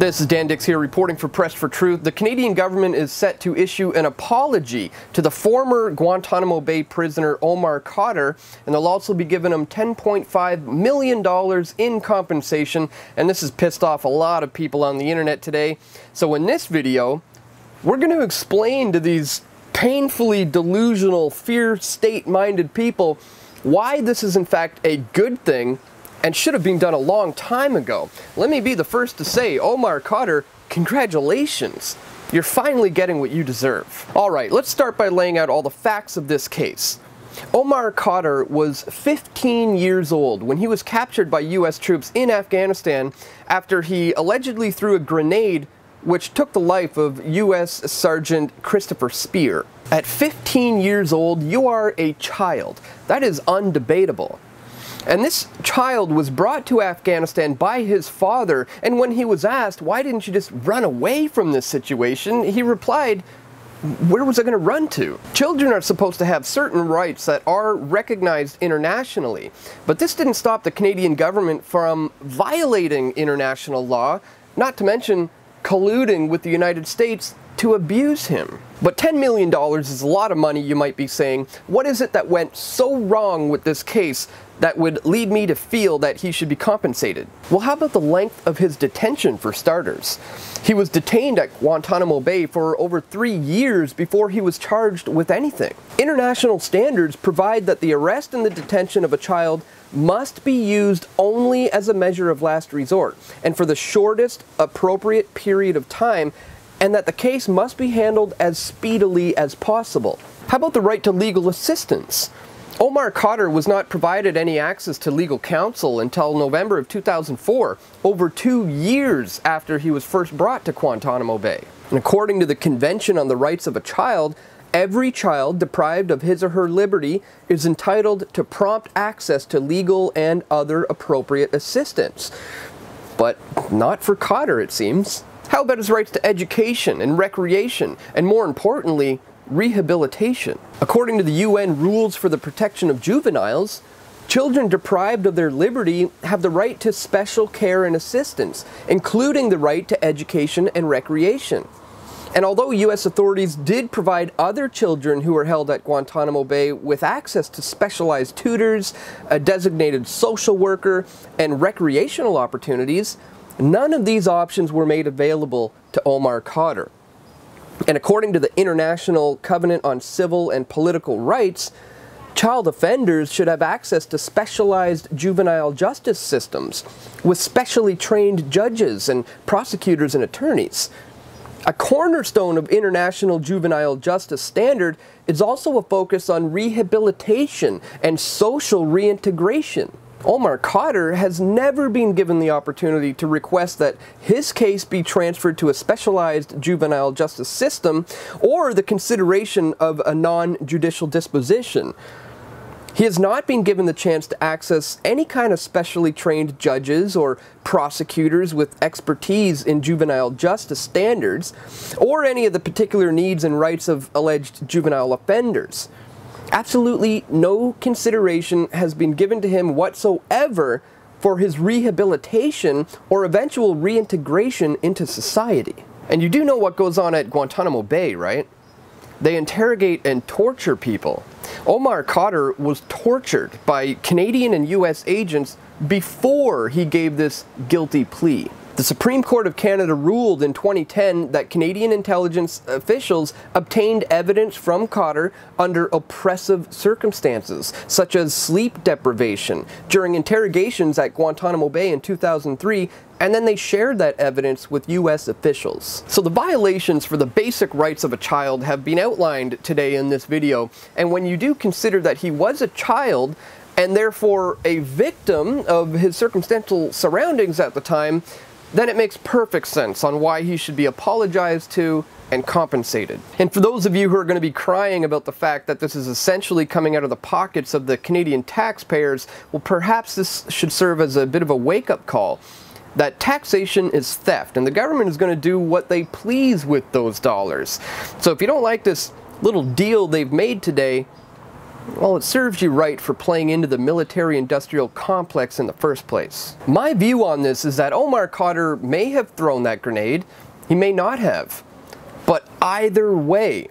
This is Dan Dix here reporting for Press for Truth. The Canadian government is set to issue an apology to the former Guantanamo Bay prisoner Omar Khadr, and they'll also be giving him $10.5 million in compensation, and this has pissed off a lot of people on the internet today. So in this video, we're going to explain to these painfully delusional, fear state-minded people why this is in fact a good thing and should have been done a long time ago. Let me be the first to say, Omar Khadr, congratulations. You're finally getting what you deserve. Alright, let's start by laying out all the facts of this case. Omar Khadr was 15 years old when he was captured by US troops in Afghanistan after he allegedly threw a grenade which took the life of US Sergeant Christopher Spear. At 15 years old, you are a child. That is undebatable. And this child was brought to Afghanistan by his father, and when he was asked, why didn't you just run away from this situation, he replied, where was I going to run to? Children are supposed to have certain rights that are recognized internationally, but this didn't stop the Canadian government from violating international law, not to mention colluding with the United States to abuse him. But $10 million is a lot of money, you might be saying. What is it that went so wrong with this case that would lead me to feel that he should be compensated? Well, how about the length of his detention, for starters? He was detained at Guantanamo Bay for over 3 years before he was charged with anything. International standards provide that the arrest and the detention of a child must be used only as a measure of last resort, and for the shortest appropriate period of time, and that the case must be handled as speedily as possible. How about the right to legal assistance? Omar Khadr was not provided any access to legal counsel until November of 2004, over 2 years after he was first brought to Guantanamo Bay. And according to the Convention on the Rights of a Child, every child deprived of his or her liberty is entitled to prompt access to legal and other appropriate assistance. But not for Khadr, it seems. How about his rights to education and recreation, and more importantly, rehabilitation? According to the UN rules for the protection of juveniles, children deprived of their liberty have the right to special care and assistance, including the right to education and recreation. And although US authorities did provide other children who were held at Guantanamo Bay with access to specialized tutors, a designated social worker, and recreational opportunities, none of these options were made available to Omar Khadr. And according to the International Covenant on Civil and Political Rights, child offenders should have access to specialized juvenile justice systems with specially trained judges and prosecutors and attorneys. A cornerstone of international juvenile justice standard is also a focus on rehabilitation and social reintegration. Omar Khadr has never been given the opportunity to request that his case be transferred to a specialized juvenile justice system or the consideration of a non-judicial disposition. He has not been given the chance to access any kind of specially trained judges or prosecutors with expertise in juvenile justice standards, or any of the particular needs and rights of alleged juvenile offenders. Absolutely no consideration has been given to him whatsoever for his rehabilitation or eventual reintegration into society. And you do know what goes on at Guantanamo Bay, right? They interrogate and torture people. Omar Khadr was tortured by Canadian and US agents before he gave this guilty plea. The Supreme Court of Canada ruled in 2010 that Canadian intelligence officials obtained evidence from Khadr under oppressive circumstances, such as sleep deprivation, during interrogations at Guantanamo Bay in 2003, and then they shared that evidence with US officials. So the violations for the basic rights of a child have been outlined today in this video, and when you do consider that he was a child, and therefore a victim of his circumstantial surroundings at the time, then it makes perfect sense on why he should be apologized to and compensated. And for those of you who are going to be crying about the fact that this is essentially coming out of the pockets of the Canadian taxpayers, well, perhaps this should serve as a bit of a wake-up call that taxation is theft, and the government is going to do what they please with those dollars. So if you don't like this little deal they've made today, Well, it serves you right for playing into the military-industrial complex in the first place. My view on this is that Omar Khadr may have thrown that grenade, he may not have. But either way,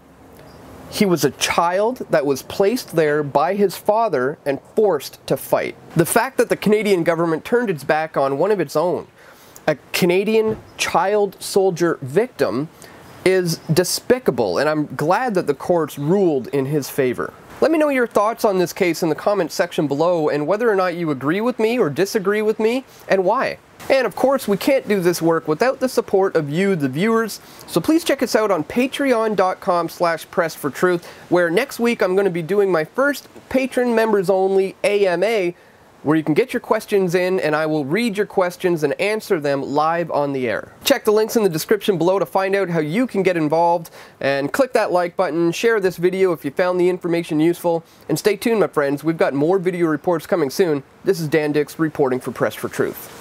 he was a child that was placed there by his father and forced to fight. The fact that the Canadian government turned its back on one of its own, a Canadian child soldier victim, is despicable, and I'm glad that the courts ruled in his favor. Let me know your thoughts on this case in the comment section below, and whether or not you agree with me or disagree with me, and why. And of course, we can't do this work without the support of you, the viewers, so please check us out on patreon.com/pressfortruth, where next week I'm going to be doing my first patron members only AMA, where you can get your questions in and I will read your questions and answer them live on the air. Check the links in the description below to find out how you can get involved, and click that like button, share this video if you found the information useful, and stay tuned, my friends, we've got more video reports coming soon. This is Dan Dix reporting for Press for Truth.